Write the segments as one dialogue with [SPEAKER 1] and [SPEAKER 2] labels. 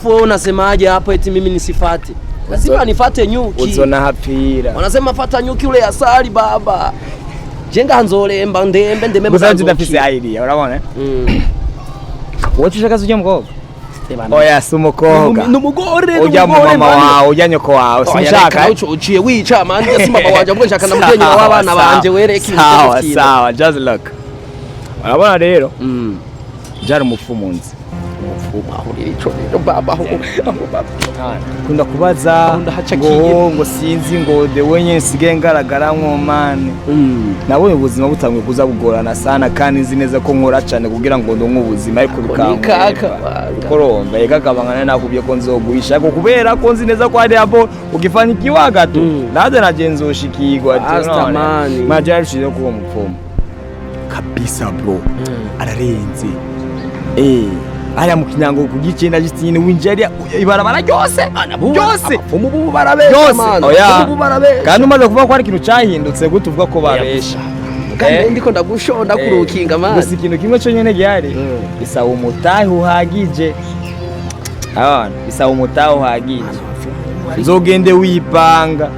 [SPEAKER 1] Alafu wewe unasemaje hapo eti mimi nisifate? Lazima nifate nyuki.
[SPEAKER 2] Uzona hapira.
[SPEAKER 1] Wanasema fata nyuki ule asali baba. Jenga hanzolemba ndembe ndeme
[SPEAKER 2] musanzu. Gusa ndafise idea urabona? Wote ushaka zujya mukobwa? Oya sumukobwa.
[SPEAKER 1] Numugore
[SPEAKER 2] ujya mu mama wawe ujya nyoko wawe sinshaka.
[SPEAKER 1] Uciye wica manje si mama wanje ngo nshaka namugenyi w'abana banje wereke
[SPEAKER 2] ibintu. Sawa just look. Urabona rero? Jari umufumunzi.
[SPEAKER 1] Baba
[SPEAKER 2] kunda kubaza ngo sinzi ngo de wenye nsigaye ngaragaramwo mane. Nabonye ubuzima butangwe kuza bugorana sana kandi nzi neza ko nkora cyane kugira ngo ndonke ubuzima ariko bikoromba yegagabangana nakubye ko nzoguhisha ko kubera ko nzi neza ko ari abo ugifanya ikiwagato naze nagenzoshikirwa majari shizo ko mupfumo kabisa bro ararenze aya mukinyango kugicenda gitine winjari ibarabara ryose
[SPEAKER 1] abafumu bubu barabesha man
[SPEAKER 2] bubu barabesha kandi umaze kuvuga ko ari ikintu cyahindutse gute uvuga ko babesha
[SPEAKER 1] kandi ndiko ndagushonda kurukinga man
[SPEAKER 2] gusa ikintu kimwe cyo nyene gihari bisaba umutahe uhagije bisaba umutahe uhagije uzogende wipanga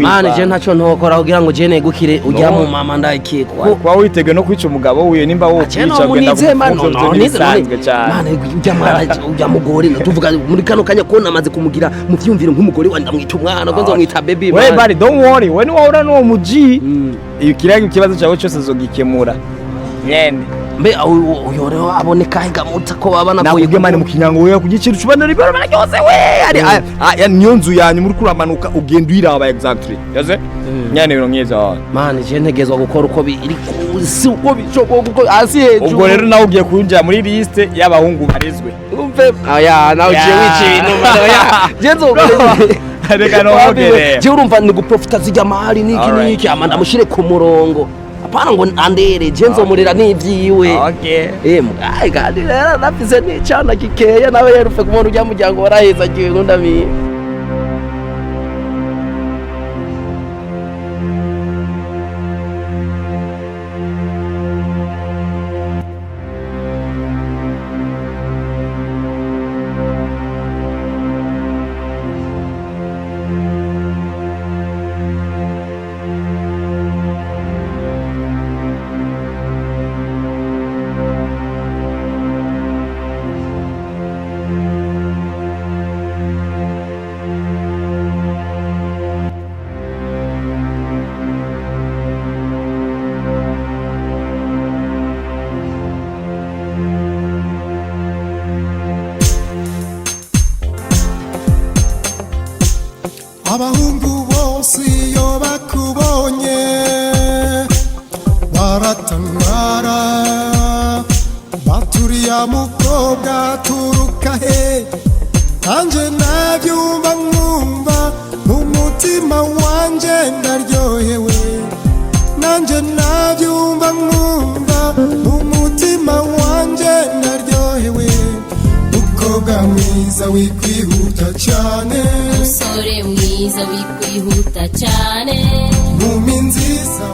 [SPEAKER 1] mane je ntaco ntokora kugira ngo je negukire ujya mu mama ndakikwa
[SPEAKER 2] kwa witege no kwica umugabo wiyo nimba wo kwica gwenda
[SPEAKER 1] kufunzwe cyane mane ujya mugore tuvuga muri kano kanya ko namaze kumugira mu vyumviro nk'umugore wa ndamwita umwana ko nzomwita baby
[SPEAKER 2] we bari don't worry we ni wahura no muji iyo kiragi kibazo cyawe cyose zogikemura nyene
[SPEAKER 1] mbe uyo aboneka higamuta ko babana
[SPEAKER 2] ko yigemane mu kinyango we kugicira cubana ribero baranyose we ari niyo nzu yanyu muri kuramanuka ugenda uyiraba exactly yaze nyane biro nkiza
[SPEAKER 1] man je ntegezwa gukora uko biri kusi uko bishoboka uko asi hejuru
[SPEAKER 2] ubwo rero nawe ugiye kunjira muri liste y'abahungu barizwe
[SPEAKER 1] umve nawe je wici ibintu je nzogere
[SPEAKER 2] reka no ogere
[SPEAKER 1] je urumva ni guprofita zijya mahali niki amanda mushire ku murongo apana ngo andere je nzomurera n'ivyiwe mugaye kandi rero nafise n'icana gikeye nawe yerufe ku muntu ujya muryango waraheza giwe nkundamiye
[SPEAKER 3] abahungu bose iyo bakubonye baratangara baturiya mukobwa turuka he anje nabyumva nkumva mu mutima wanje ndaryohewe nanje nabyumva nkumva mu mutima wanje ndaryohewe mukobwa mwiza wikwihuta cyane
[SPEAKER 4] musore mwiza wikwihuta cyane
[SPEAKER 3] nkumi nziza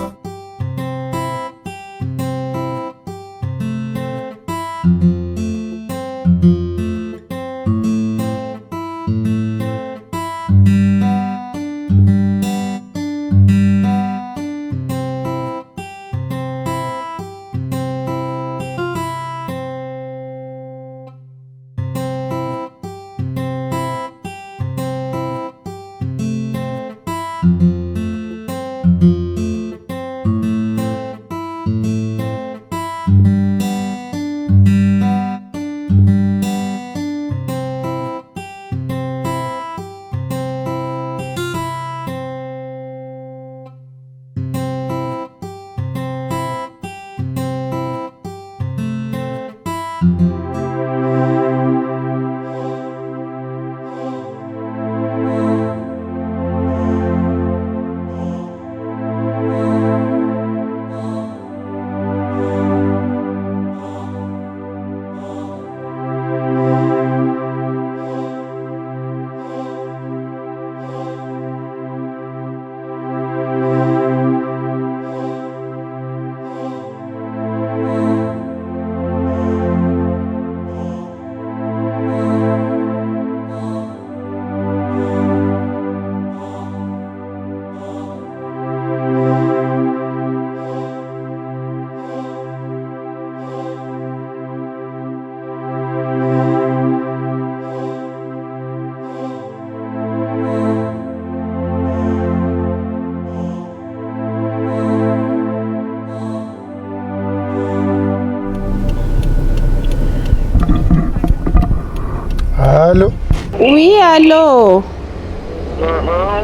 [SPEAKER 5] Oui, allô.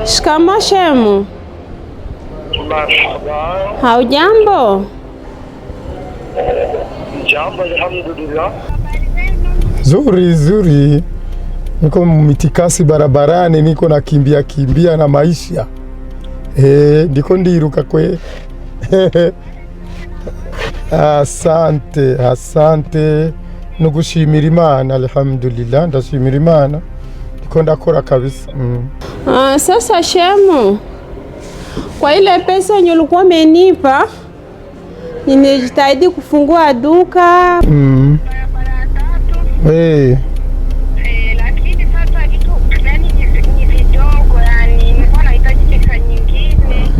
[SPEAKER 5] Shikamoo shemu. Haujambo?
[SPEAKER 6] Jambo, alhamdulillah.
[SPEAKER 3] Zuri. Niko mitikasi barabarani, niko na kimbia na maisha. Ndiko ndiruka kwe. Asante. Nugushimira Imana, alhamdulillah, ndashimira Imana. Ndiko ndakora kabisa.
[SPEAKER 5] Sasa shemu, kwa ile pesa yenye ulikuwa umenipa, nimejitahidi kufungua duka.
[SPEAKER 7] Lakini sasa vitu yani ni vidogo, yani nilikuwa nahitaji pesa nyingine.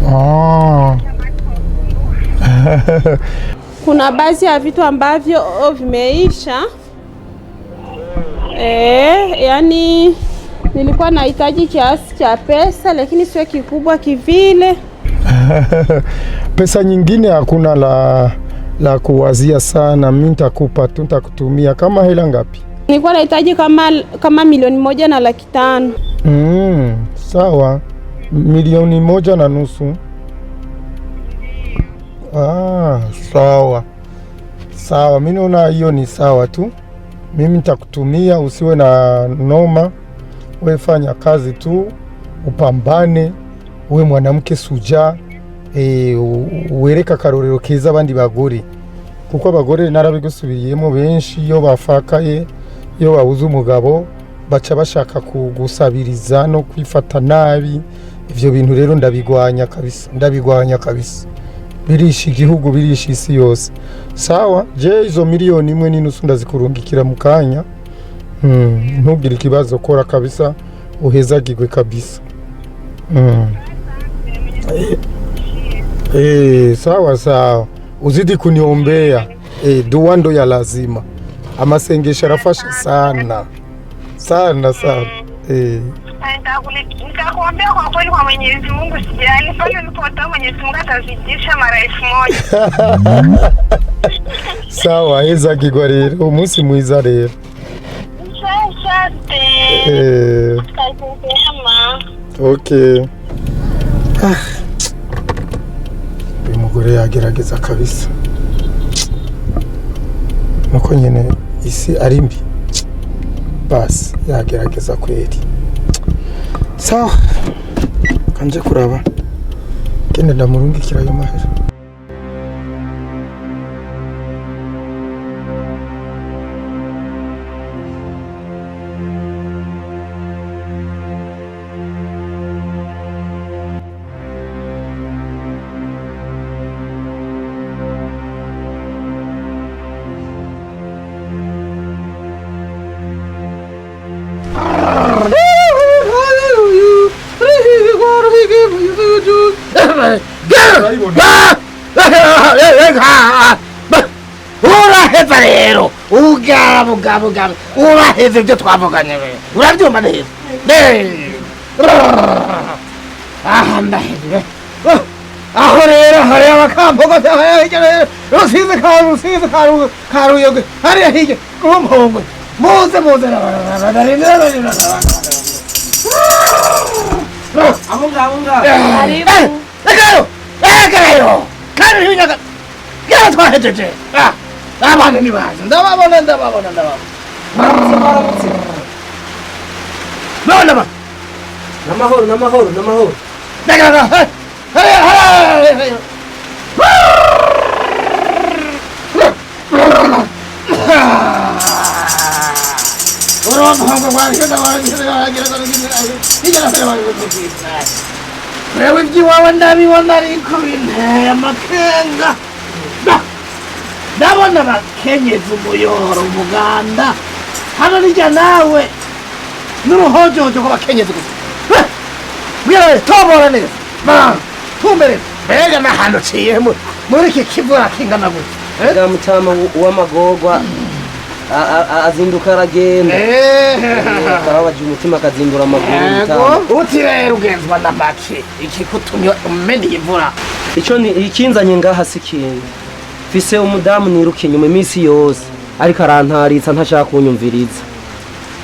[SPEAKER 5] Kuna baadhi ya vitu ambavyo vimeisha. Yani nilikuwa nahitaji kiasi cha pesa, lakini sio kikubwa kivile.
[SPEAKER 3] Pesa nyingine hakuna la kuwazia sana. Mimi nitakupa tu, nitakutumia. Kama hela ngapi?
[SPEAKER 5] Nilikuwa nahitaji kama 1,500,000.
[SPEAKER 3] Sawa. 1,500,000. Sawa. Mimi naona hiyo ni sawa tu. Mimi nitakutumia, usiwe na noma. Wewe fanya kazi tu, upambane, uwe mwanamke suja, uwereka karorero keza abandi bagore. Kuko abagore narabigusubiriyemo benshi iyo bafakaye, iyo babuze umugabo baca bashaka kugusabiriza no kwifata nabi. Ivyo bintu rero ndabigwanya kabisa. Birisha igihugu, birisha isi yose. Sawa, je izo 1,500,000 ndazikurungikira mu kanya. Ntugire ikibazo, kora kabisa, uhezagirwe kabisa. Sawa. Uzidi kuniombea. Dua ndo ya lazima. Amasengesho arafasha sana.
[SPEAKER 7] Nitakuambia kwa kweli, kwa Mwenyezi Mungu sijali. Pale nilipotoa Mwenyezi Mungu atazidisha mara 1000.
[SPEAKER 3] Sawa, hezagirwa rero, umunsi mwiza rero. Okay. Uyu mugore yagerageza kabisa. Nuko nyene isi ari mbi. Basi yagerageza kweli. Sawa. Kanje kuraba. Kende ndamurungikira ayo mahera.
[SPEAKER 1] Uraheza rero ugabo uraheza ibyo twavuganye we urabyumva neza ndaheze aho rero hari abakambogo rusize karuyoge hariya hirya kumpongwe muze Ekayo kandi hinyaga twahejeje abana ni baje ndababona namahoro daga wewe mjiwawe ndabibona ariko binteye amakenga ndabona bakenyeza umuyoro umuganda hano nijya nawe n'uruhojojo rw'abakenyezi gusa bwira tobora neza tumbere mbega n'ahantu ciye muri iki kivura kingana gutya
[SPEAKER 8] ga mutama w'amagorwa azinduka aragenda akababaje umutima akazindura amaguru mutama
[SPEAKER 1] uti rero ugenzwa na make iki kutumye umeniye imvura
[SPEAKER 8] icyo ni ikinzanye ngaha sikindi fise umudamu niruke nyuma iminsi yose ariko arantaritsa ntashaka kunyumviriza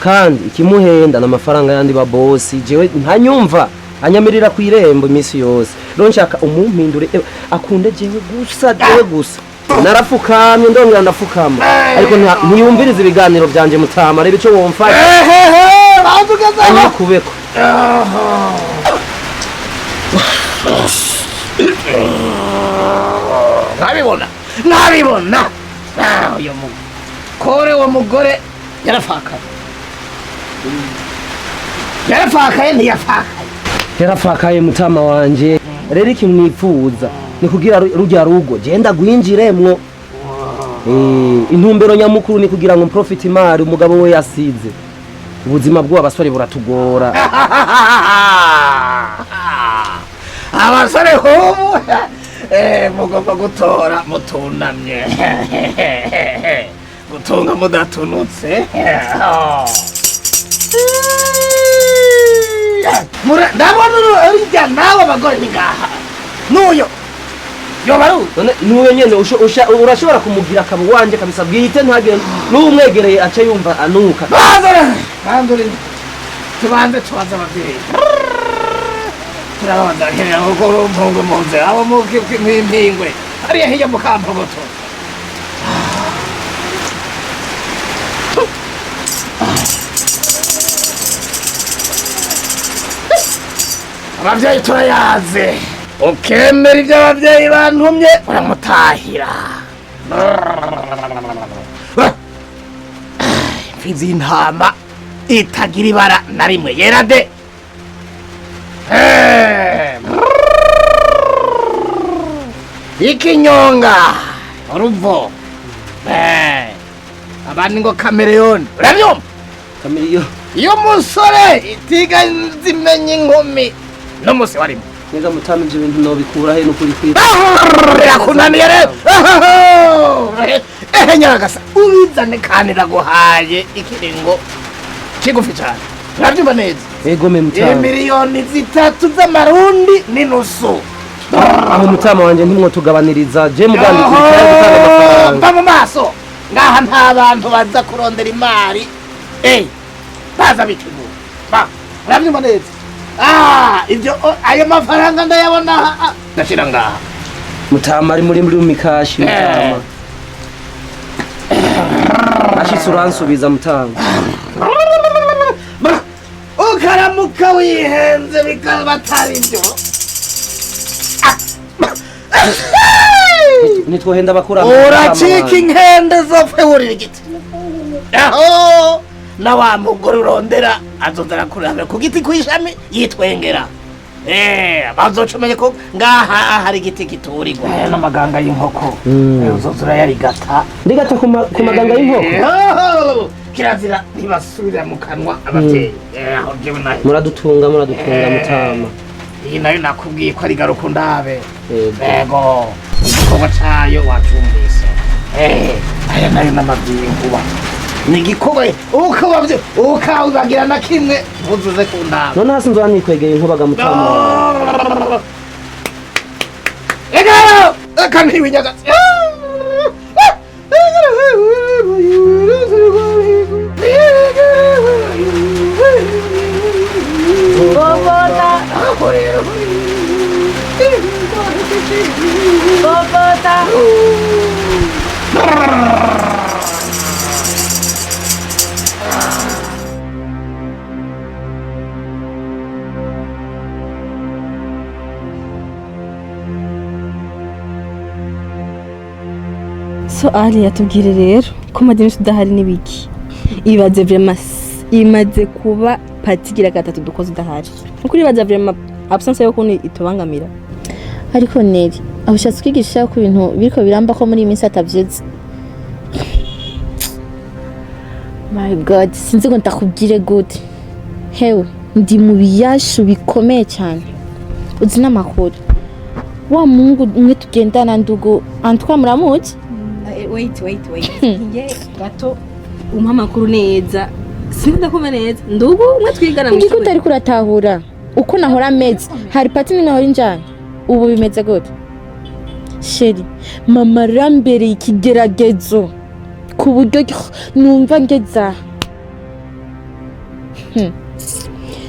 [SPEAKER 8] kandi ikimuhenda n'amafaranga yandi ba boss jewe ntanyumva anyamirira ku irembo iminsi yose rero nshaka umumpindure akunde jewe gusa narafukamye ndongera ndafukama ariko ntiyumviriza ibiganiro byanje Mutama reba ico womfasha bavugaza kubeko
[SPEAKER 9] nabibona uyo mugore wa mugore yarafakaye
[SPEAKER 8] yarafakaye Mutama wanje rero ikintu nipfuza ni kugira rujya rugo genda gwinjiremwo intumbero nyamukuru ni kugira ngo profit imari umugabo we yasize ubuzima bw'abasore buratugora
[SPEAKER 9] abasore ho mugomba gutora mutunamye gutunga mudatunutse ndabona urya nawe abagore ni ngaha n'uyo yobaru
[SPEAKER 8] n'uyo nyene urashobora kumugira akabo wanje kabisa bwite ntagire n'umwegereye aca yumva anuka
[SPEAKER 9] bandure tubanze tubaza abavyeyi turabanda nkera ngo mpungu munze abo mpingwe ariya hirya mu kampogoto abavyeyi turayaze ukemera ibyo abavyeyi bantumye uramutahira imfizi y'intama itagira ibara na rimwe yera de ikinyonga uruvo abandi ngo kamereyoni urabyumva iyo musore itiga zimenye inkumi n'umusi warimo
[SPEAKER 8] neza Mutama ibyo bintu nobikura he n'ukuri kwita
[SPEAKER 9] birakunaniye rero nyaragasa ubizane kandi naguhaye ikiringo kigufi cyane urabyumva neza
[SPEAKER 8] ego me Mutama
[SPEAKER 9] miliyoni 3 z'amarundi n'inusu
[SPEAKER 8] aho Mutama wanje ntimwo tugabaniriza je mugandi kwitara gutanga amafaranga
[SPEAKER 9] mva mu maso ngaha nta bantu baza kurondera imari baza bitegura urabyumva neza ibyo ayo mafaranga ndayabona ndashira ngaha
[SPEAKER 8] Mutama ari muri mikashi Mutama ashitse uransubiza Mutama
[SPEAKER 9] ukaramuka wihenze bikaba atari byo
[SPEAKER 8] nitwohenda bakura
[SPEAKER 9] uracika inkende zopfe wurira igiti aho na wa mugore urondera azozara kuraba ku giti kw'ishami yitwengera bazocumenye ko ngaha hari igiti kiturirwa n'amaganga y'inkoko uzozura yarigata
[SPEAKER 8] ndigata ku maganga y'inkoko
[SPEAKER 9] kirazira ntibasubira mu kanwa abavyeyi
[SPEAKER 8] muradutunga Mutama
[SPEAKER 9] iyi nayo nakubwiye ko ari garuka ndabe ego igikorwa cayo wacumvise aya nayo n'amabwiye nkuba ni igikorwa ukawubagira na kimwe ntuzuze ku ndaba
[SPEAKER 8] none hasi nzora nikwegeye inkubaga Mutama
[SPEAKER 9] ego aka ntiwinyagatsi
[SPEAKER 10] So Ali yatubwire rero ko madini tudahari nibiki ibaze vraiment imaze kuba patigira gatatu dukoze udahari ukuri baza vraiment absence yo kuni itubangamira
[SPEAKER 11] ariko neri abashatse kwigisha ku bintu biriko biramba ko muri iminsi atavyize my god sinzi ko ndakubwire good hewe ndi mu biyashu bikomeye cyane uzi n'amakuru wa mungu umwe tugendana ndugu antwa muramuzi
[SPEAKER 10] wait nge gato umpa amakuru neza sindakuma neza ndugu umwe twigana mu
[SPEAKER 11] ishuri igikuta ariko uratahura uko nahora ameze hari pati nahora injana ubu bimeze gute sheri mama rambereye ikigeragezo ku buryo numva ngeza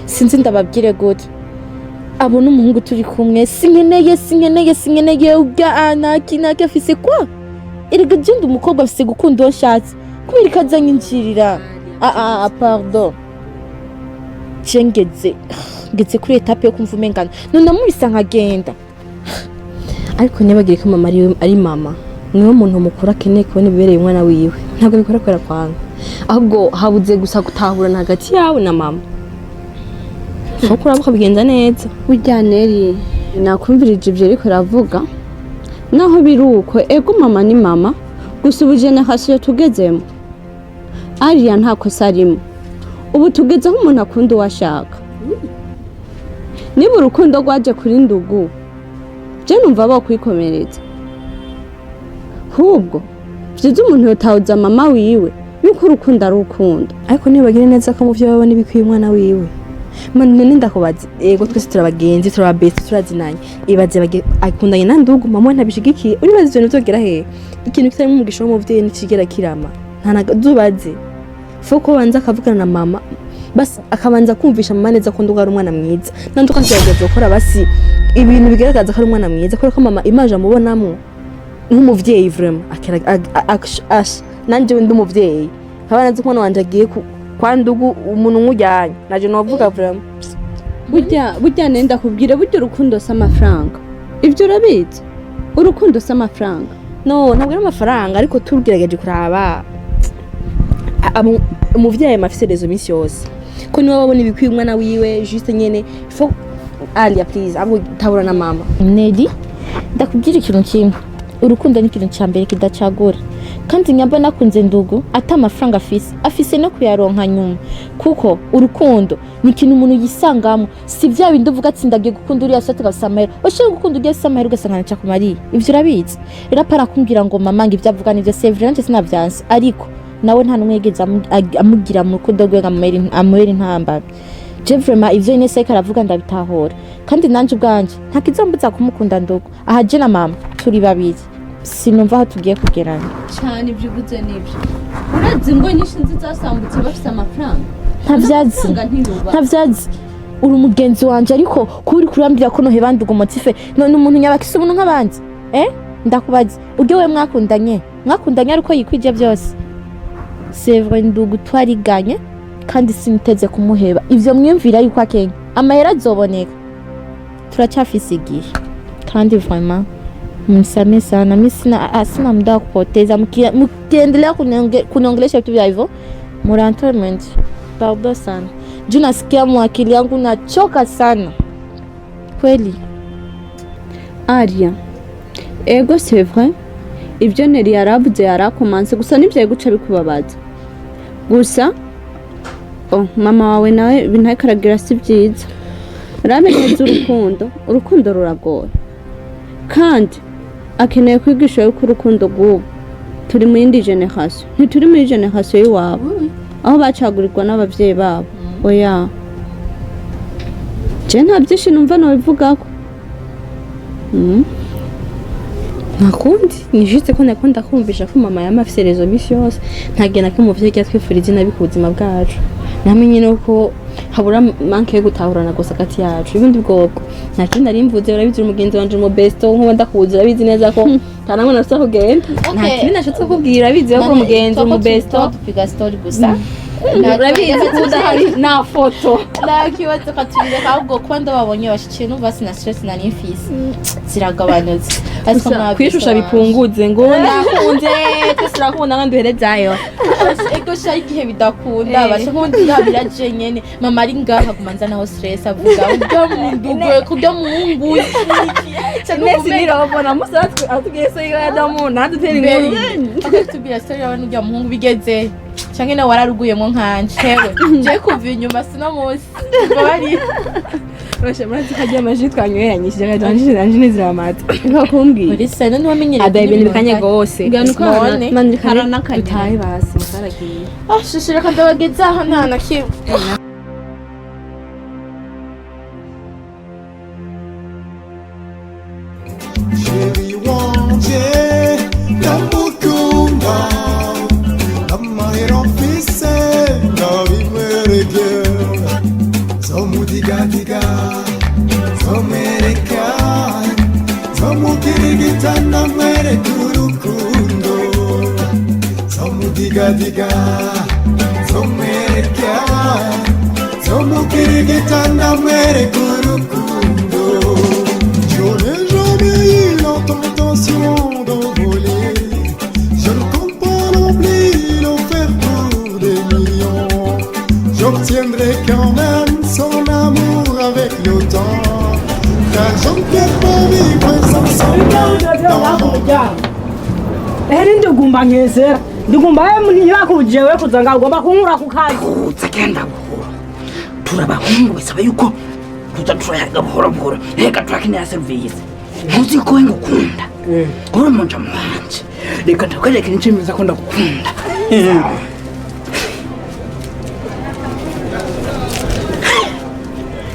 [SPEAKER 11] sinzi ndababwire gute abo n'umuhungu turi kumwe sinkeneye ubwa anaki afise kwa erega jenda umukobwa afise gukunda uwo nshatse kubera ikazanye injirira pardon ngeze kuri etape yo kumva umengana none amubisa nkagenda ariko ntibagire ko mama ari mama niwe muntu mukuru akeneye kubona ibibereye umwana wiwe ntabwo bikora kubera kwanga ahubwo habuze gusa gutahurana hagati yawe na mama nuko urabuka bigenza neza
[SPEAKER 5] burya neri nakumvirije ibyo ariko ravuga naho biruko ego mama ni mama gusa ubu generation tugezemo ariya nta kosa arimo ubu tugeze aho umuntu akunda uwo ashaka niba urukundo rwaje kuri ndugu je numva bakwikomeretsa hubwo byiza umuntu yotawuza mama wiwe yuko urukundo ari urukundo
[SPEAKER 10] ariko ntibagire neza ko mu byo babona ibikwiye umwana wiwe none ndakubaza ego twese turabagenzi turababesi turazinanye ibaze akundanye na ndugu mama ntabishigikiye uribaze ibintu byogera he ikintu kitari mu mugisha w'umuvyeyi nikigera kirama ntanadubaze fuko banza akavugana na mama basi akabanza kumvisha mama neza ko ndugu ari umwana mwiza nanduka ngerageza gukora basi ibintu bigaragaza ko ari umwana mwiza ko mama imaje amubonamo nk'umuvyeyi vraiment nanje ndi umuvyeyi nkaba nazi ko mwana wanje agiye kwa ndugu umuntu nkujyanye naje novuga vraiment
[SPEAKER 5] burya nenda kubwira burya urukundo s'amafaranga ibyo urabizi urukundo s'amafaranga
[SPEAKER 10] no ntabwo ari amafaranga ariko turugerageje kuraba umuvyeyi mafise rezo minsi yose ko niwe babona ibikwiye umwana wiwe juste nyene faut Alia please abo tabura na mama
[SPEAKER 11] Nedi ndakubwira ikintu kimwe urukundo ni ikintu cyambere kidacagura kandi nyamba nakunze ndugu ata amafaranga afise no kuyaronka nyuma kuko urukundo ni ikintu umuntu yisangamo si bya bindi uvuga ati ndagiye gukunda uriya sote gasamahera ushaka gukunda ugiye samahera ugasanga nca kumari ivyo urabizi rero para kumbwira ngo mama ngo ivyo avuga nivyo c'est vrai sinavyanse ariko nawe nta numwegeza amugira mu rukundo rwe amubera intambara je vraiment ivyo Inese karavuga ndabitahora kandi nanje ubwanje nta kizombuza kumukunda ndugu aha je na mama turi babiri sinumva aho tugiye kugerana
[SPEAKER 5] cyane ibyo uvuze nibyo urazi ngo nyinshi nzasambutse bafite amafaranga
[SPEAKER 11] ntavyazi uri umugenzi wanje ariko kuri kurambira ko nohe banduga motife none umuntu nyabakise umuntu nk'abandi ndakubaza uryo we mwakundanye ariko yikwije byose c'est vrai ndugu twariganye kandi siniteze kumuheba ivyo mwiyumvira yuko akenya amahera azoboneka turacyafise igihe kandi vraiment msame sana mimi sina muda wa kupoteza mkiendelea kuniongelesha vitu vya hivyo murantlement pardon sana juu nasikia mwakili yangu nachoka sana kweli
[SPEAKER 5] Aria ego c'est vrai ibyo neri yaravuze yarakomanse gusa nivyo guca bikubabaza gusa mama wawe nawe bintakaragira si byiza ramenyeza urukundo ruragoye kandi akeneye kwigisha yuko urukundo rw'ubu turi mu yindi generation ntituri muri generation y'iwabo aho bacagurirwa n'abavyeyi babo oya je nta byinshi numva nabivugako
[SPEAKER 10] nakundi ni juste ko nakunda kumvisha ko mama yamafise rezo misi yose ntagena ko umuvyeyi cyatwifuriza nabi ku buzima bwacu namenye nuko habura manke yo gutahurana gusa kati yacu ibindi bwoko nta kindi ari mvuze urabizi umugenzi wanje mu besto nko ndakuzi urabizi neza ko tanamwe nafisa kugenda nta kindi nashatse kubwira abizi ko umugenzi mu besto
[SPEAKER 11] tupiga story gusa
[SPEAKER 10] urabizi kudahari na foto
[SPEAKER 11] la kiwazo katubireka ahubwo kuba ndababonye bashikiye numva sina stress na nimfisi ziragabanutse
[SPEAKER 10] ariko kwishusha bipunguze ngo nakunze tusirakunda ngo nduherezayo
[SPEAKER 11] ego sha igihe bidakunda basha nkundi ndabiraje nyene mama ari ngaha kumanza naho stress avuga ubyo mundugwe kubyo muhungu
[SPEAKER 10] nesi nirabona musatwe atugiye so yadamu nadutera inkuru
[SPEAKER 11] akatubira story abantu ujya muhungu bigeze canke na wararuguyemo nkanje hewe je kuva inyuma sino musi bari
[SPEAKER 10] Basha murazi kajya amaji twanyweranyishije kandi nanje nizramata
[SPEAKER 5] nkakumbwira
[SPEAKER 11] uri sene ntiwamenyere
[SPEAKER 10] ada ibintu bikanye gose
[SPEAKER 5] ganuka
[SPEAKER 10] harana kutaye basi musaragiye
[SPEAKER 11] shishira kadabageza aha nta na kimwe
[SPEAKER 12] Chérie wanje ndamukunda amahera mfise ndabimwereke Zomukirigitana mwereke urukundo, zomudigadiga zomwereka, zomukirigitana mwereke urukundo. Je n'ai jamais eu l'intention d'envoler, je ne compte pas non plus l'en faire pour des millions. J'obtiendrai quand même son amour avec le temps, car je ne peux pas vivre sans son amour.
[SPEAKER 13] Ndugumba ngezera ndugumba muni yakujewe kuzanga ugomba kunkura ku kazi
[SPEAKER 9] uzagenda buhoro turabahungu bisaba yuko tuza turayaga buhoro buhoro reka turakenera service ntuzi ko ngukunda uri mu nja mwanje reka ndakwereke n'icimiza ko ndagukunda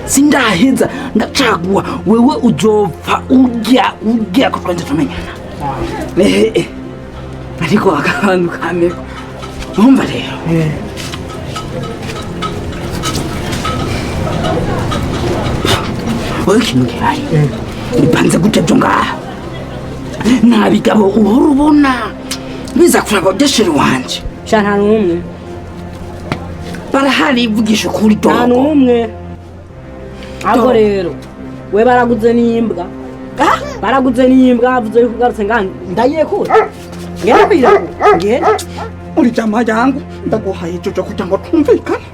[SPEAKER 9] sindaheza ndacagua wewe uzopfa urya ko twanze tumenyana ariko akantu kameko umva rero wewe ikintu gihari bipanze gute byo ngaha nta bigabo uhora ubona biza kuraba udashira wanje
[SPEAKER 13] nta n'umwe
[SPEAKER 9] barahari vugisha kuri dogo
[SPEAKER 13] nta n'umwe ahubwo rero we baraguze n'imbwa baraguze n'imbwa havuze yuko ugarutse ngana ndagiye kure ngera kwira ngera
[SPEAKER 9] uri jama yangu ndaguhaye ico kugira ngo twumvikane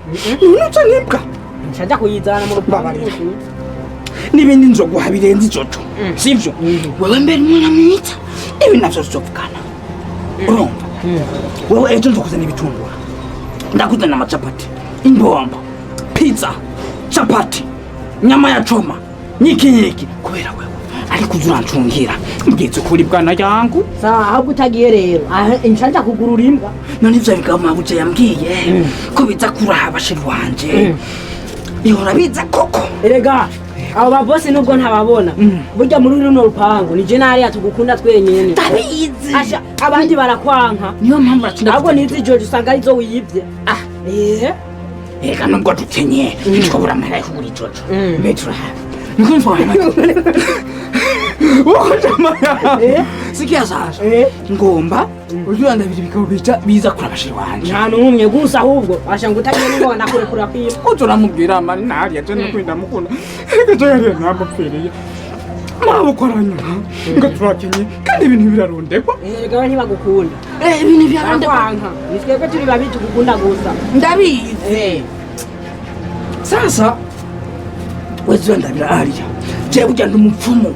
[SPEAKER 9] nuca n'imbwa
[SPEAKER 13] nshajya kuyizana mu rupapuro
[SPEAKER 9] n'ibindi nzoguha birenze icoco sivyo wewe mbere umwana mwiza ibi navyo tuzovugana urumva wewe ejo nzokuzana ibitumbura ndakuzana amacapati imbombo pizza chapati nyama ya choma nyiki kubera wewe ariko uzurantungira mbwize ukuri bwana yangu
[SPEAKER 13] sawa ahubwo utagiye rero nshanja kugurura imbwa
[SPEAKER 9] none ivyo bigama buce yambwiye ko biza kuraba shiri wanje ihora biza koko
[SPEAKER 13] erega abo babosi nubwo ntababona burya muri runo rupangu nije nari atugukunda twenyene
[SPEAKER 9] ndabizi
[SPEAKER 13] asha abandi barakwanka
[SPEAKER 9] niyo mpamvu atinda
[SPEAKER 13] ahubwo nizi George usanga arizo wiyibye
[SPEAKER 9] eka nubwo dukenye twabura amahera kuri George metro niko mfana sikia sasa ngomba ujua ndabiri bikabo biza kurabashira wanje
[SPEAKER 13] nta n'umwe gusa ahubwo asha ngo utagiye ngo nakurekura pira
[SPEAKER 9] uzoramubwira amari nari yaje no kwinda mukunda ejo yari namupfiriye mabukoranya ngo turakenye kandi ibintu birarondekwa
[SPEAKER 13] gawe ntibagukunda
[SPEAKER 9] ibintu birarondekwa
[SPEAKER 13] nitwebwe turi babiri tugukunda gusa
[SPEAKER 9] ndabizi sasa wezo ndabira ariya je burya ndumupfumu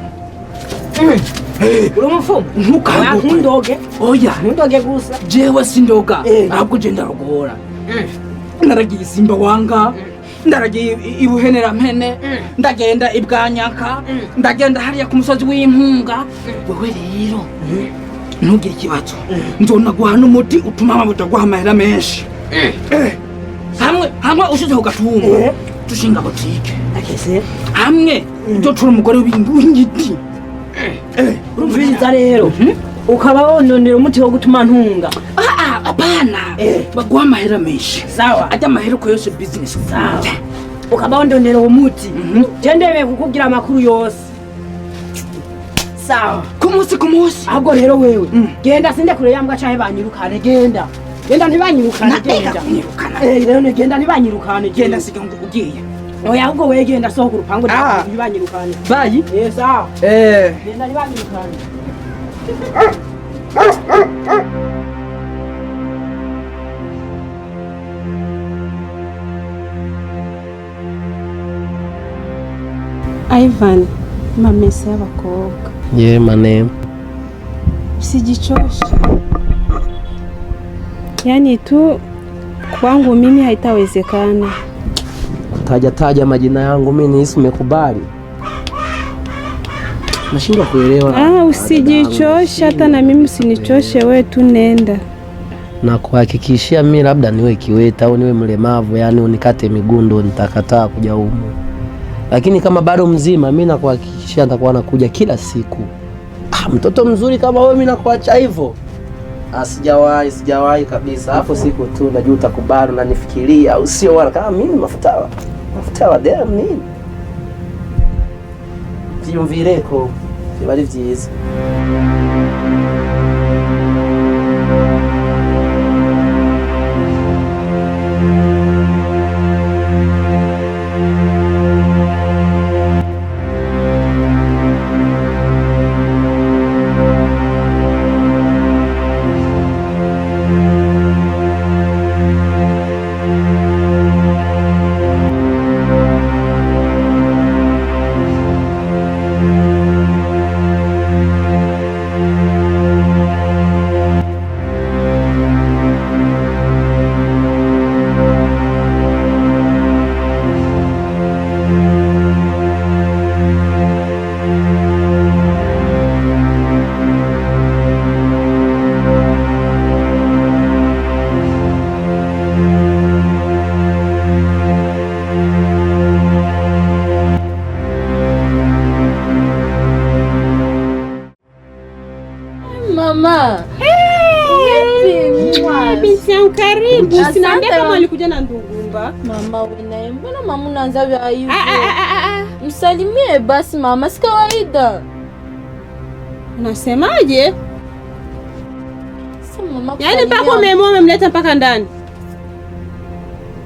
[SPEAKER 13] uri umupfumu ntukandoge
[SPEAKER 9] oya
[SPEAKER 13] ntundoge gusa
[SPEAKER 9] jewe sindoga ahubwo je ndarogora ndaragiye isimba wanga ndaragiye ibuhenera mpene ndagenda ibwanyanka ndagenda hariya ku musozi w'impunga wewe rero ntugire ikibazo nzona guha n'umuti utuma amabuta guha amahera menshi hamwe ushize ku gatumba dushinga botike hamwe dutura umugore w'ingiti
[SPEAKER 13] urumviriza rero ukaba wononera umuti wo gutuma ntunga
[SPEAKER 9] apana baguha amahera menshi
[SPEAKER 13] sawa
[SPEAKER 9] ajya amahera ko yose business
[SPEAKER 13] sawa ukaba wononera uwo muti gendeye kukubwira amakuru yose sawa
[SPEAKER 9] ku munsi
[SPEAKER 13] ahubwo rero wewe genda sinde kure yambwa canke banyirukane genda ntibanyirukane rero genda ntibanyirukane
[SPEAKER 9] genda siga ngo ugiye
[SPEAKER 13] oya ahubwo wewe genda sohoka urupangu ntibanyirukane
[SPEAKER 9] bayi
[SPEAKER 13] sawa genda ntibanyirukane
[SPEAKER 5] Ivan, mamesa y'abakobwa.
[SPEAKER 8] Yeah, my name.
[SPEAKER 5] Usijichoshe. Yaani tu kwangu mimi haitawezekana.
[SPEAKER 8] Taja majina yangu mimi nisi umekubali. Nashindwa kuelewa.
[SPEAKER 5] Usijichoshe hata na mimi usinichoshe, wewe tu nenda.
[SPEAKER 8] Na kuhakikishia mimi labda niwe kiweta au niwe mlemavu, yani unikate migundo nitakataa kuja humu. Lakini kama bado mzima mimi nakuhakikishia nitakuwa nakuja kila siku. Mtoto mzuri kama wewe mimi nakuacha hivyo. Sijawahi kabisa. Hapo siku tu najua utakubali na nifikiria au sio wala kama mimi mafuta wa dem nini? Vyumvireko. biba ari byiza.
[SPEAKER 11] Mama.
[SPEAKER 5] Binti yangu karibu. Sinaambia kama alikuja na ndugumba.
[SPEAKER 11] Mama wewe, mbona mama unaanza vya hivyo? Msalimie basi mama, si kawaida.
[SPEAKER 5] Unasemaje?
[SPEAKER 11] Sasa mama.
[SPEAKER 5] Yaani mpaka umemleta mpaka ndani.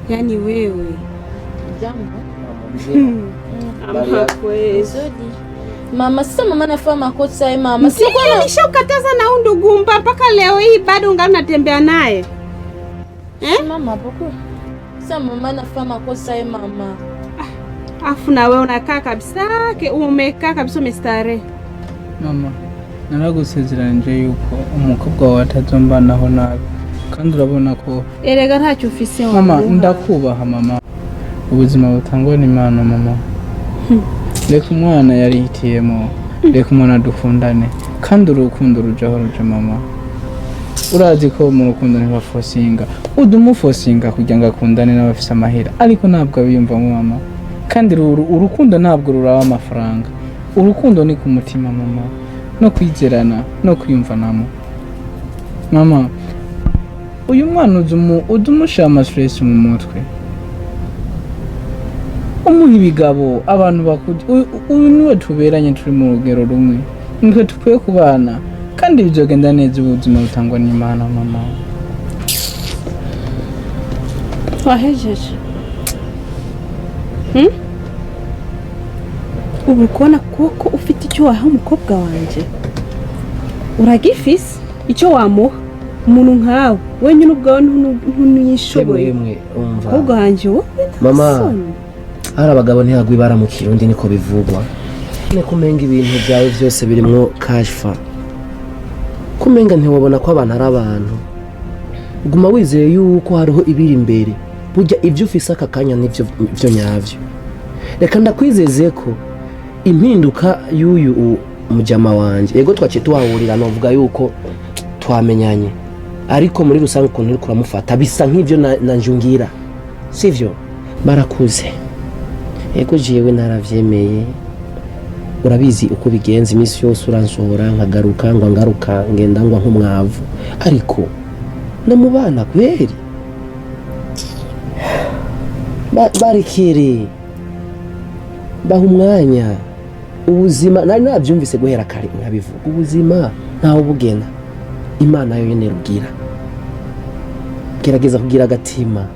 [SPEAKER 5] Yaani wewe.
[SPEAKER 11] Jambo. Mama, sasa mama nafanya makosa mama.
[SPEAKER 5] Sikuwa nishakataza na undugumba mpaka leo hii bado ungali unatembea naye.
[SPEAKER 11] Mama poko. Sasa mama nafanya makosa mama.
[SPEAKER 5] Afu na wewe unakaa kabisa, umekaa kabisa umestare.
[SPEAKER 14] Mama, naragusezeranje yuko umukobwa wawe atazombanaho nabi. Kandi urabona ko
[SPEAKER 5] erega ntacyo ufise
[SPEAKER 14] mama, ndakubaha mama. Ubuzima butangwa n'Imana mama. Reka umwana yarihitiyemo, reka umwana dukundane, kandi urukundo rujaho ruja mama. Urazi ko mu rukundo ntibafosinga, udumufosinga kugira ngo akundane n'abafise amahera, ariko ntabwo abiyumvamo mama. Kandi urukundo ntabwo ruraba amafaranga, urukundo ni ku mutima mama, no kwizerana no kwiyumvanamo mama. Uyu mwana udumusha amastress mu mutwe, umuha ibigabo abantu bakuje. Uyu niwe tuberanye, turi mu rugero rumwe, nitwe tukwiye kubana, kandi bizogenda neza. Ubuzima butangwa n'Imana mama.
[SPEAKER 5] Wahejeje ubu kubona koko ufite icyo waha umukobwa wanje, uragifise icyo wamuha umuntu nkawe wenyine ubwawe ntunyishoboye. Ahubwo hanje wowe
[SPEAKER 8] mama, hari abagabo ntihagwa ibara mu Kirundi niko bivugwa. Ne kumenga ibintu byawe byose birimo kashfa, kumenga ntiwabona ko abantu ari abantu. Guma wizeye yuko hariho ibiri imbere, burya ibyo ufise aka kanya nivyo nyavyo. Reka ndakwizeze ko impinduka y'uyu mujama wanje, ego twaciye tuhahurira novuga yuko twamenyanye, ariko muri rusange ukuntu uri kuramufata bisa nk'ivyo na njungira, sivyo? Barakuze, ego jewe naravyemeye. Urabizi uko bigenza, imisi yose uransohora nkagaruka ngo ngaruka ngenda ngwa nk'umwavu, ariko ndamubana kweri. Barikiri baha umwanya. Ubuzima nari nabyumvise guhera kare nkabivuga, ubuzima ntawe bugena, Imana yo yene rugira. Gerageza kugira agatima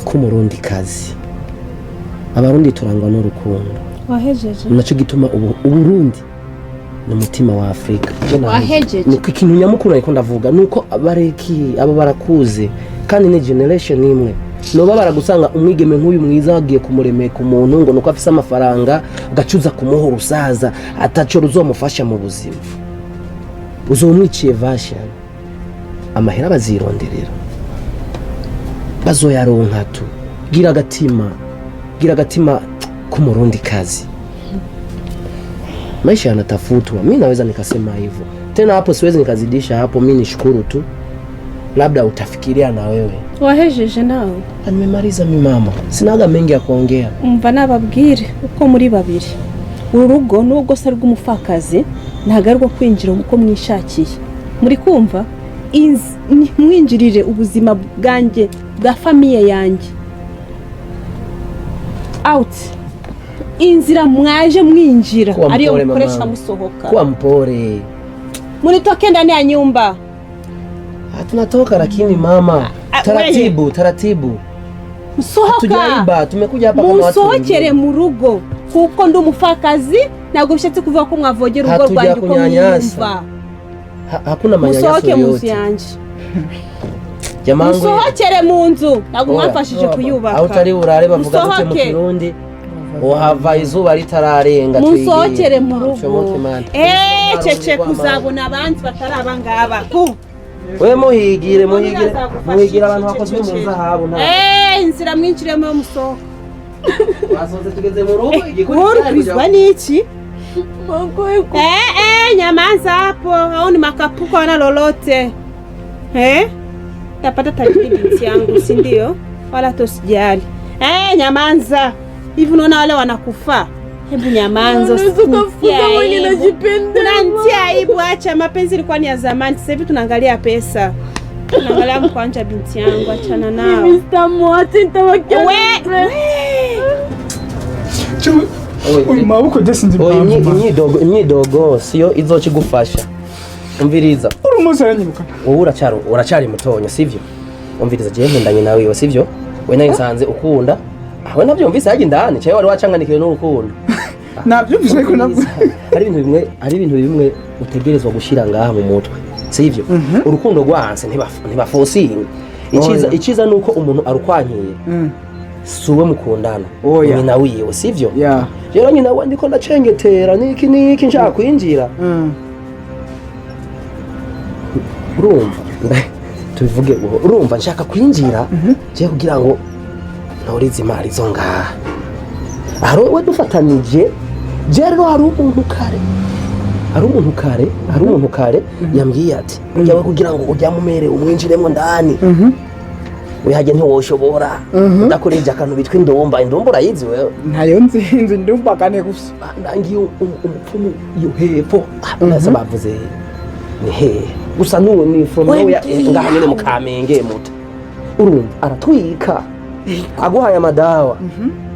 [SPEAKER 8] k'umurundi kazi. Abarundi turangwa n'urukundo.
[SPEAKER 5] Wahejeje.
[SPEAKER 8] Naco gituma Uburundi n'umutima wa Afrika.
[SPEAKER 5] Wahejeje.
[SPEAKER 8] Nuko ikintu nyamukuru ariko ndavuga nuko abareki aba barakuze, kandi ni generation imwe. Noba baragusanga umwigeme nk'uyu mwiza wagiye kumuremeka umuntu ngo nuko afise amafaranga gacuza kumuha urusaza ataco ruzomufasha mu buzima. Uzomwiciye version, amahera bazironderera, bazoyaronka tu. Gira agatima k'umurundi kazi. Maisha yanatafutwa. Mimi naweza nikasema hivyo. Tena hapo siwezi nikazidisha hapo, mimi nishukuru tu. Labda utafikiria na wewe.
[SPEAKER 5] Wahejeje nawe?
[SPEAKER 8] Nimemaliza mimi mama. Sinaga mengi ya kuongea.
[SPEAKER 5] Umva nababwire uko muri babiri. Urugo nubwo se rw'umufakazi ntagarwa kwinjira uko mwishakiye. Muri kumva? Mwinjirire ubuzima bwanjye bwa famiye yanjye. Out. inzira mwaje mwinjira ariyo mukoresha musohoka.
[SPEAKER 8] Kuwa mpore.
[SPEAKER 5] Munitoke ndani ya nyumba.
[SPEAKER 8] Tunatoka lakini mama. Taratibu.
[SPEAKER 5] Musohoka.
[SPEAKER 8] Hatujaiba, tumekuja hapa kama watu.
[SPEAKER 5] Musohokere mu rugo kuko ndi umufakazi ntabwo bishatse kuvuga ko mwavogera urugo rwanjye uko mwumva.
[SPEAKER 8] Hakuna manyanyaso yote.
[SPEAKER 5] Musohoke mu nzu yanje. Musohokere mu nzu ntabwo mwafashije kuyubaka.
[SPEAKER 8] Aho utari urare bavuga gute mu Kirundi? Ohava izuba ritararenga
[SPEAKER 5] twigire. Musohokere mu rugo. Cece kuzabona abandi bataraba ngaba.
[SPEAKER 8] We muhigire abantu bakozwe mu zahabu nta.
[SPEAKER 5] Inzira mwinjiremo yo musohoka.
[SPEAKER 8] Basoze tugeze mu rugo
[SPEAKER 5] igikuri niki? Nyamaza hapo, hao ni makapuko wana lolote. Tapata tajiri binti yangu, si ndio? Wala tosijali. Nyamanza. Hivi unaona wale wanakufa? Hebu nyamanza usikufuka mwenye najipenda. Unantia aibu, acha mapenzi ilikuwa ni ya zamani. Sasa hivi tunaangalia pesa. Tunaangalia mkwanja binti yangu, achana nao. Mr. Mwati nitawakia.
[SPEAKER 2] Maboko desi ndi
[SPEAKER 8] mpamvu. Imyidogo siyo izokigufasha. Umviriza.
[SPEAKER 2] Urumunsi aranyibuka.
[SPEAKER 8] Wowe uracari mutonya sivyo? Umviriza je nkundanye nawe iwe sivyo? We nayo nsanze ukunda. Aho navyo umvise yaje ndani cyawe wari wacanganikiwe n'urukundo.
[SPEAKER 2] Navyumvise ariko nabwo
[SPEAKER 8] ari ibintu bimwe utegerezwa gushira ngaha mu mutwe. Sivyo? Urukundo rwanse ntibafosinga. Ikiza nuko umuntu arukwankiye. Suwe mukundana. Nyina wiwe sivyo? Rero nyina we ndiko ndacengetera niki nshaka kwinjira. Urumva tubivuge urumva nshaka kwinjira je kugira ngo nturize imari zo ngaha. Haro we dufatanije je rero hari umuntu kare yambwiye ati ujya we kugira ngo ujya mumere umwinjiremo ndani. We haje ntiwoshobora ndakoreje akantu bitwa indomba urayizi wewe?
[SPEAKER 2] Ntayo nzinzi ndumva kane gusa.
[SPEAKER 8] Ndangiye umupfumu yo hepfo nasa bavuze ni he gusa ni from nowhere ngaha nyene mu Kamenge muto. Urumva aratwika aguhaye amadawa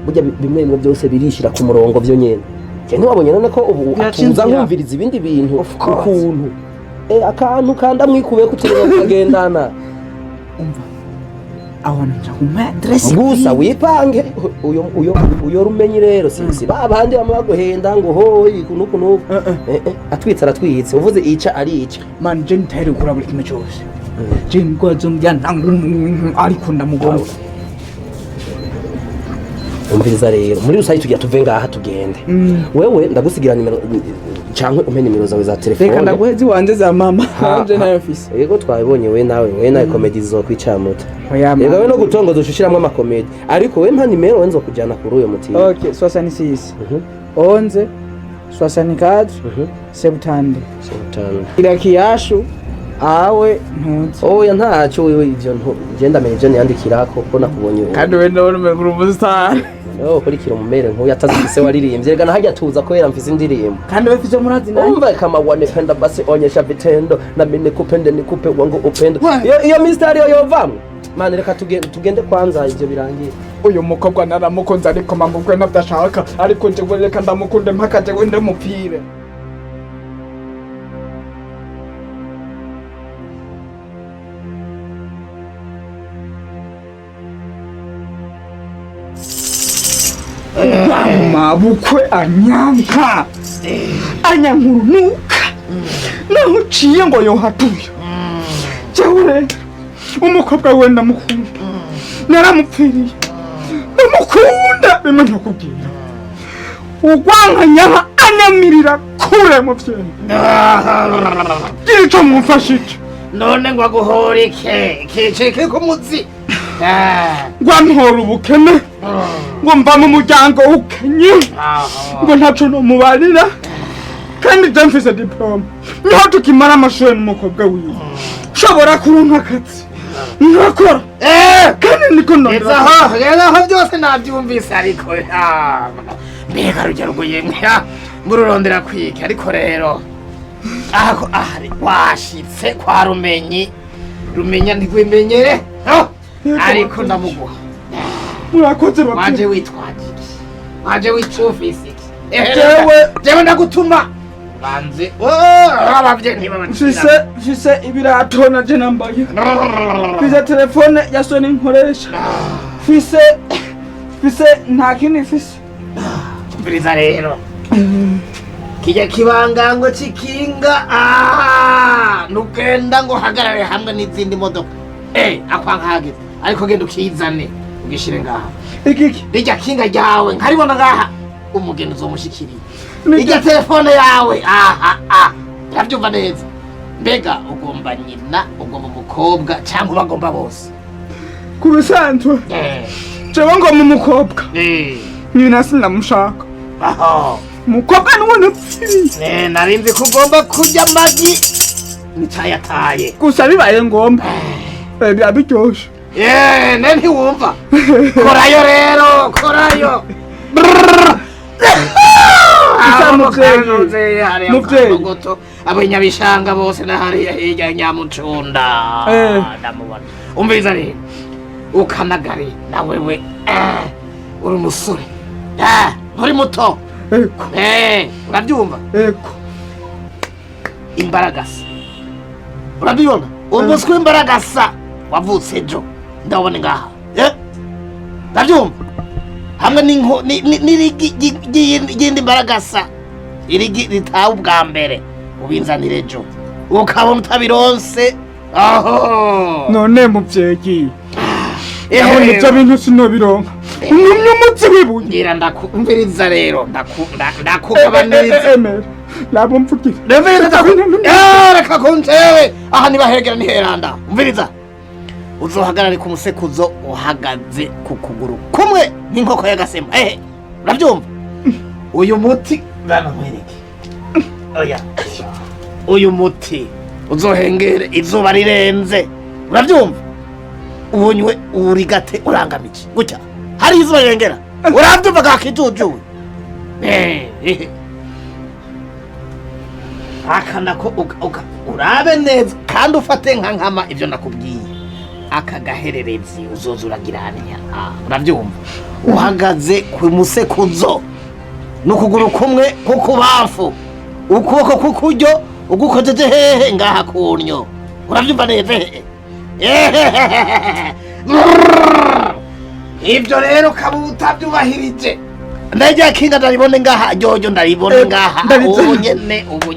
[SPEAKER 8] burya bimwe byose birishira ku murongo byo nyene. Je ntiwabonye none ko ubu atuza nkumviriza ibindi bintu ukuntu akantu kanda mwikubiye kutireba kugendana.
[SPEAKER 2] Umva abona nja kuma address
[SPEAKER 8] gusa wipange uyo rumenyi rero sisi babandi bamaguhenda ngo hoyi kunuku atwitsa aratwitse uvuze ica ari ica
[SPEAKER 2] man je ntari kura buri kimwe cyose je ngwazo ndyantangu ariko ndamugomba.
[SPEAKER 8] Umviriza rero muri rusayi tugiye tuve ngaha tugende. Wewe ndagusigira nimero cyangwa umpe nimero zawe za telefone.
[SPEAKER 2] Reka ndaguhezi wanje za mama wanje nayo office.
[SPEAKER 8] Yego twabibonye we nawe comedy zo kwicamuta. Yego we no gutongoza ushiramwe ama comedy. Ariko we mpa nimero wenzo kujana kuri uyo muti.
[SPEAKER 2] Okay, 66. 11 64 70. Irakiyashu awe ntutse.
[SPEAKER 8] Oya ntacyo wewe ivyo genda menje yandikirako ko nakubonye wewe.
[SPEAKER 2] Kandi we ndabona umeguru umustar.
[SPEAKER 8] Kurikira umumere nkuya atazifise waririmbye rega nahajya tuza kwera mfise indirimbo
[SPEAKER 2] kandi bafise murazi nayo
[SPEAKER 8] umva kama wanependa basi onyesha vitendo na mimi kupende nikupe wangu upendo iyo mistari yovamwe mane reka tugende kwanza ivyo birangiye.
[SPEAKER 2] Uyu mukobwa naramukunze ariko mangukwe nabdashaka ariko nje reka ndamukunde mpaka je wende mupire. Mabukwe anyankurunuka naho uciye ngo yohatuye jewe umukobwa we ndamukunda naramupfiriye ndamukunda bimwe ntakubwira ugwankanya anyamirira kure mu vyene gico mumfashije
[SPEAKER 9] none ngo aguhorike kicike ku mutsi
[SPEAKER 2] ngwantora ubukene ngo mva mu muryango ukenye ngo ntaco nomubarira kandi je mfise diplome niho tukimara amashuri n'umukobwa wiwe ushobora kuronka akazi nkakora kandi niko
[SPEAKER 9] noneraho byose nabyumvise ariko mbega rugero yemwe ngururondera kwiki ariko rero aho ahari washitse kwa rumenya ntigwimenyere ariko ndamuguha
[SPEAKER 2] murakoze
[SPEAKER 9] waje witwaje aje wicufise
[SPEAKER 2] jewe
[SPEAKER 9] ndagutuma banze abavye
[SPEAKER 2] mfise ibirato naje nambaye mfise telefone ya Sony nkoresha mfise nta kindi mfise
[SPEAKER 9] mbiriza rero kijya kibangango cikinga nugenda ngo hagarare hamwe n'izindi modoka akwankageze ariko genda ukizane ugishire ngaha
[SPEAKER 2] ikiki
[SPEAKER 9] rijya kinga ryawe nkaribona ngaha umugeni uzomushikiriye ijya telefone yawe uravyumva neza mbega ugomba nyina ugomba umukobwa cyangwa bagomba bose
[SPEAKER 2] ku bisanzwe jewe ngomba umukobwa nyina sinamushaka umukobwa niwe napfiriye
[SPEAKER 9] narinzi ko ugomba kurya amagi nicayataye
[SPEAKER 2] gusa bibaye ngomba biba biryoshe
[SPEAKER 9] ntiwumva korayo rero korayo muvyeyi abanyabishanga bose nahariya hirya nyamucunda ndamubona umviriza rero ukanagare na wewe uri umusore nturi muto urabyumva imbaragasa urabyibona umuswi w'imbaragasa wavutse ejo ndabona ngaha urabyumva hamwe n'irindi mbaragasa irigi ritawe ubwa mbere ubinzanire ejo ukabona utabironse
[SPEAKER 2] none muvyeyi aho nivyo bintu sinobironka umwe umutsi wibuye
[SPEAKER 9] ngira ndakumviriza rero ndakugabaniriza
[SPEAKER 2] labo mfukire
[SPEAKER 9] reka kuntewe aha nibahegera niheranda umviriza uzohagarare ku musekuzo uhagaze ku kuguru kumwe nk'inkoko y'agasema urabyumva uyu muti banamwereke oya uyu muti uzohengere izuba rirenze urabyumva ubunywe urigate urangamije gutya hari izuba rirengera urabyumva gakijujuwe akana ko urabe neza kandi ufate nka nkama ivyo ndakubwiye aka gahererezi uzoza uragira hariya urabyumva uhagaze ku musekuzo n'ukuguru kumwe kukubamfu ukuboko kukuryo ugukojeje hehe ngaha kunyo urabyumva neza ibyo rero kaba utabyubahirije ndajya kinga ndaribone ngaha ryojo ndaribone ngaha ubu nyene ubu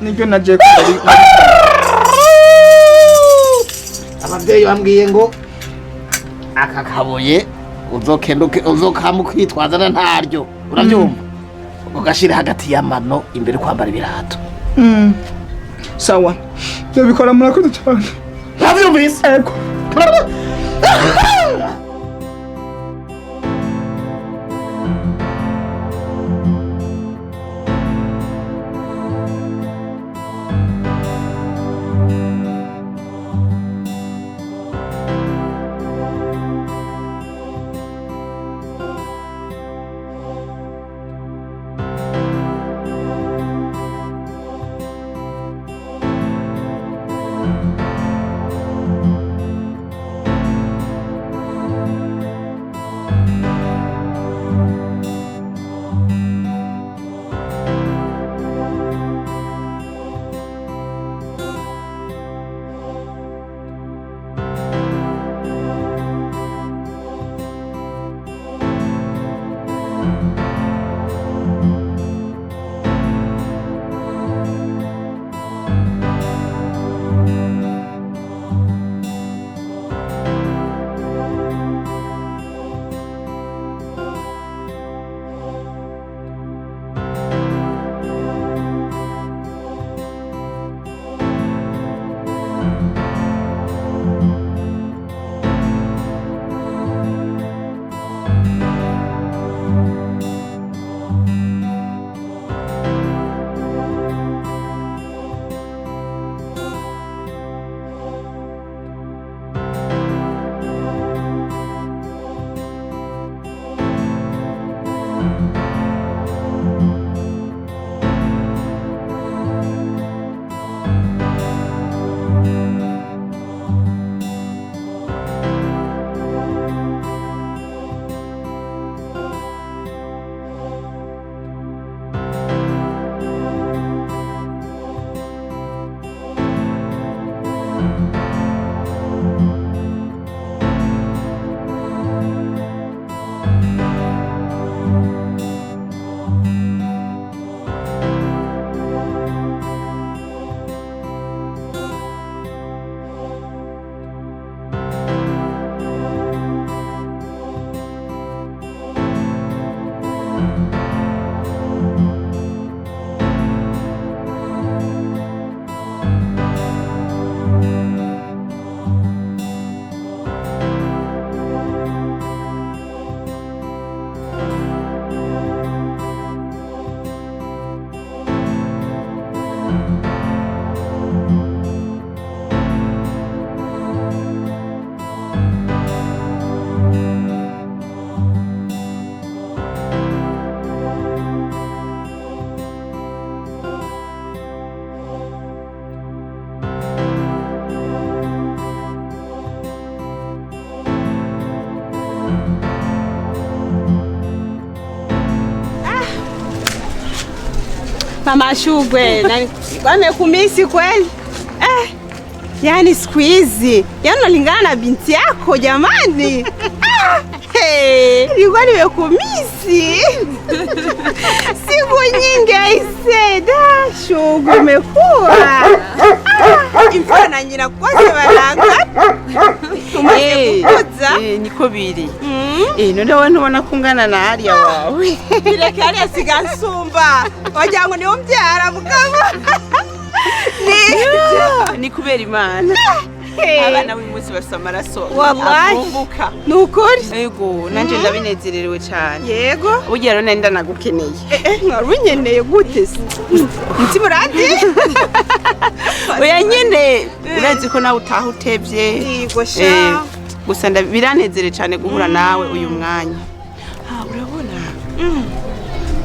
[SPEAKER 2] nibyo naje
[SPEAKER 9] abavyeyi bambwiye ngo aka kabuye uzokamukwitwazana ntaryo urabyumva ugashira hagati y'amano imbere kwambara ibirato
[SPEAKER 2] sawa byo bikora murakoze cyane
[SPEAKER 9] uravyumvise
[SPEAKER 2] ego
[SPEAKER 15] Amashugwe kwame kumisi kweli yani siku hizi yani unalingana na binti yako jamani. Nilikuwa nimekumisi siku nyingi aiseda. Shugwe umekuwa imfura na nyina kwase baranga umaze kukuza.
[SPEAKER 16] Niko biri none wowe ntubona kungana na Aria wawe.
[SPEAKER 15] Bireke Aria sigasumba wagira ngo niwo mbyara mugabo.
[SPEAKER 16] Ni kubera Imana abana b'umunsi bafite amaraso
[SPEAKER 15] avumbuka. Ni ukuri?
[SPEAKER 16] Yego nanje ndabinezererewe cyane.
[SPEAKER 15] Yego
[SPEAKER 16] burya rero nenda nagukeneye.
[SPEAKER 15] Warunyeneye gute se? Mutima urandi?
[SPEAKER 16] Oya nyene urazi ko nawe utaha utevye.
[SPEAKER 15] Yego sha.
[SPEAKER 16] Gusa biranezere cyane guhura nawe uyu mwanya.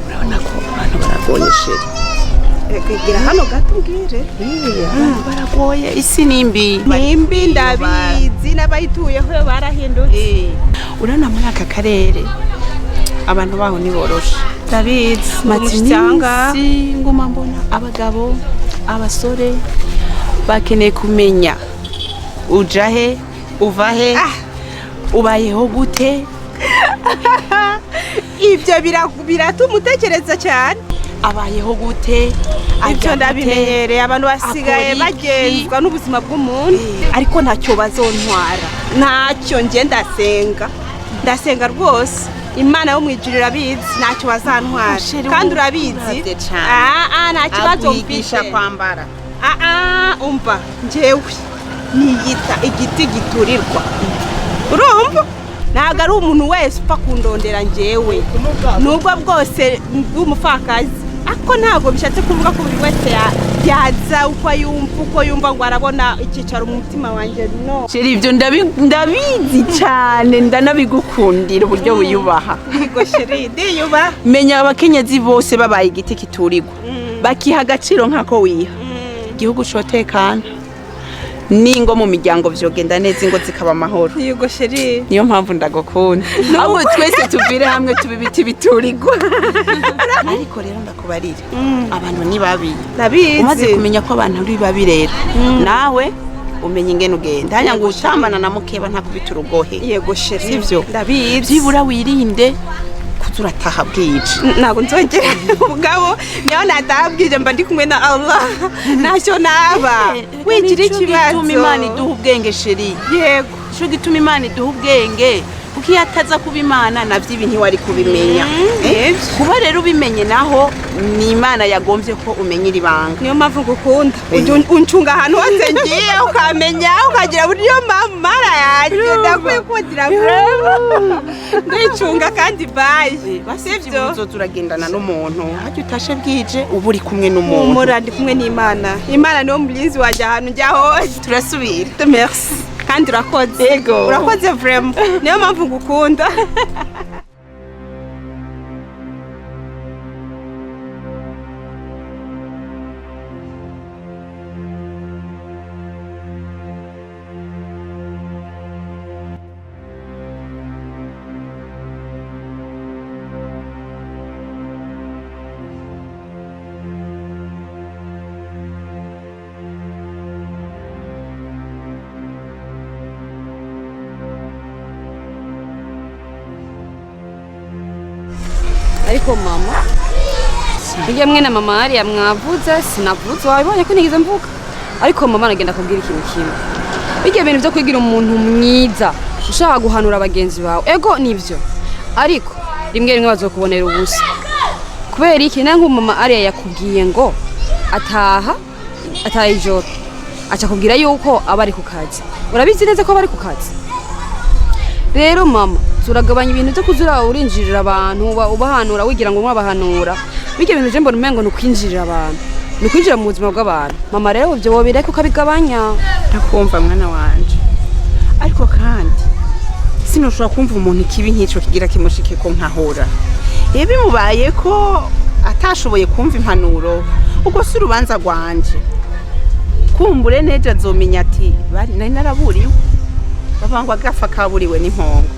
[SPEAKER 16] Urabona ko abantu baragoye sheri.
[SPEAKER 15] Kugira hano gato mbwire.
[SPEAKER 16] Baragoye isi nimbi.
[SPEAKER 15] Nimbi ndabizi n'abayituyeho barahindutse.
[SPEAKER 16] Urana muri aka karere abantu baho ni boroshe.
[SPEAKER 15] Ndabizi.
[SPEAKER 16] Matsanga nguma mbona abagabo abasore bakeneye kumenya ujahe uvahe ubayeho gute.
[SPEAKER 15] Ibyo biratuma utekereza cyane.
[SPEAKER 16] Abayeho gute?
[SPEAKER 15] Ibyo ndabimenyereye abantu basigaye bagenzwa n'ubuzima bw'umuntu ariko ntacyo bazontwara. Ntacyo nge ndasenga rwose. Imana yo mwijurira abizi ntacyo bazantwara kandi urabizi. Nta kibazo
[SPEAKER 16] mpisha kwambara.
[SPEAKER 15] Umva njyewe niyita igiti giturirwa. Urumva? Ntabwo ari umuntu wese upfa kundondera njyewe nubwo bwose bw'umupfakazi ariko ntabwo bishatse kuvuga ko buri wese yaza uko yumva ngo arabona icyicaro mu mutima wanjye. No
[SPEAKER 16] sheri ibyo ndabizi cyane ndanabigukundira uburyo wiyubaha.
[SPEAKER 15] Yego sheri ndiyubaha.
[SPEAKER 16] Menya abakenyezi bose babaye igiti kiturirwa bakiha agaciro nk'ako wiha igihugu cotekana ningo mu miryango vyogenda neza ingo zikaba amahoro.
[SPEAKER 15] Yego sheri
[SPEAKER 16] niyo mpamvu ndagukunda. Abo twese tuvire hamwe tubibiti biturirwa. Ariko rero ndakubarira abantu ni babi.
[SPEAKER 15] Ndabizi.
[SPEAKER 16] Umaze kumenya ko abantu ari babi rero nawe umenye ingene ugenda hanya ngo utambana na mukeba ntakubita urugohe.
[SPEAKER 15] Yego sheri
[SPEAKER 16] sivyo?
[SPEAKER 15] Ndabizi.
[SPEAKER 16] Byibura wirinde kuzurataha bwije.
[SPEAKER 15] Ntabwo nzongera ubugabo niyo nataha bwije mba ndi kumwe na Allah ntacyo naba. Wigira ikibazo.
[SPEAKER 16] Gituma Imana iduha ubwenge sheri.
[SPEAKER 15] Yego
[SPEAKER 16] cyo gituma Imana iduha ubwenge kuko iyo ataza kuba Imana navyo ibi ntiwari kubimenya. Kuba rero ubimenye naho ni Imana yagombye ko umenya iribanga.
[SPEAKER 15] Niyo mpamvu ngukunda uncunga ahantu hose ngiye ukamenya ukagira buryo mara yanjye ndakwikundira ndicunga kandi bayi.
[SPEAKER 16] Basivyo uzoza uragendana n'umuntu hajya utashe bwije uba uri kumwe n'umuntu.
[SPEAKER 15] Umura ndi kumwe n'Imana. Imana niyo mulinzi wajya ahantu njya hose.
[SPEAKER 16] Turasubira.
[SPEAKER 15] Merci kandi urakoze.
[SPEAKER 16] Yego
[SPEAKER 15] urakoze vraiment niyo mpamvu ngukunda.
[SPEAKER 17] Ariko mama bijya mwe na mama Aria mwavuze sinavuze wabonye ko nigize mvuga ariko mama nagenda kubwira ikintu kimwe bijya ibintu byo kwigira umuntu mwiza ushaka guhanura abagenzi bawe ego nivyo ariko rimwe rimwe bazokubonera ubusa kubera iki nangu mama Aria yakubwiye ngo ataha ijoro aca kubwira yuko abari ku kazi urabizi neza ko abari ku kazi rero mama turagabanya ibintu byo kuzura urinjirira abantu ubahanura wigira ngo mwabahanura bijye ibintu je mbona umengo nukwinjirira abantu nukwinjira mu buzima bw'abantu mama rero byo wobireka ukabigabanya.
[SPEAKER 16] Ndakumva mwana wanje ariko kandi sinoshobora kumva umuntu ikibi nk'ico kigira kimushike ko nkahora bimubaye ko atashoboye kumva impanuro ubwo si urubanza rwanje kumbure neje azomenya ati nari naraburiwe bavangwa gafa kaburiwe n'impongo.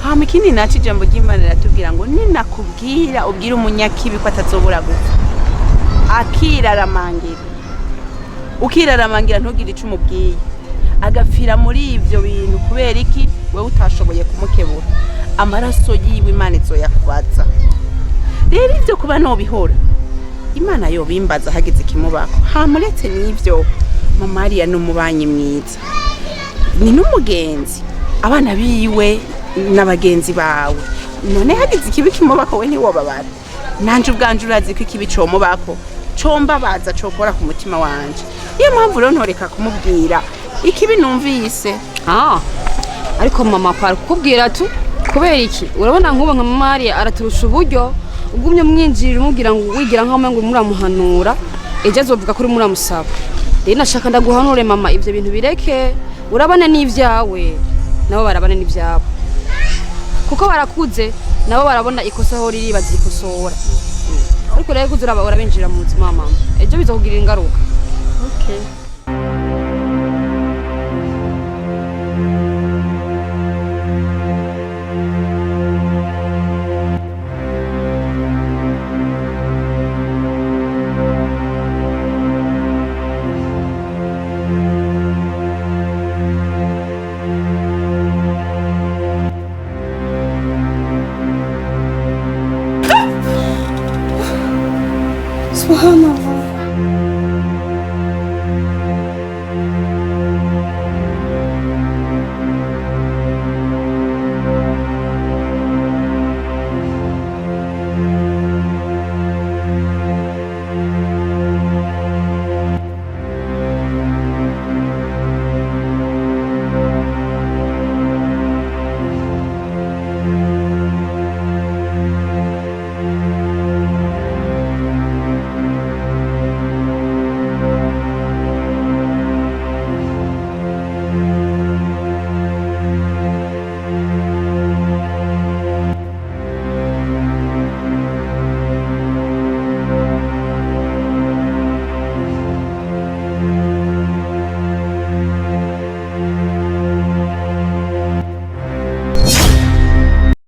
[SPEAKER 16] Hama ikindi naci jambo ry'Imana riratubwira ngo ninakubwira ubwira umunyakibi ko atazobura gupfa akiraramangira ukiraramangira ntugire icyo umubwiye agapfira muri ibyo bintu kubera iki wowe utashoboye kumukebura amaraso yiwe Imana izoyakubaza rero ibyo kuba nobihora Imana yobimbaza hageze ikimubako hamuretse n'ibyo mama Mariya n'umubanyi mwiza ni n'umugenzi abana biwe n'abagenzi bawe none hageze ikibi kimubako we ntiwobabara nanje ubwanje urazi ko ikibi comubako combabaza cokora ku mutima wanje iyo mpamvu rero ntoreka kumubwira ikibi numvise
[SPEAKER 17] ariko mama kwa kukubwira tu kubera iki urabona nk'ubu nka mama Mariya araturusha uburyo ugumye mwinjirira umubwira ngo wigira nkaho ngo muramuhanura ejo azovuga kuri muramusaba rero nashaka ndaguhanure mama ivyo bintu bireke urabana n'ivyawe nabo barabana n'ivyabo kuko barakuze nabo barabona ikosa aho riri bazikosora ariko rero kuza urabinjira mu buzima mama ejo bizokugirira ingaruka. Okay.
[SPEAKER 5] Subhanallah.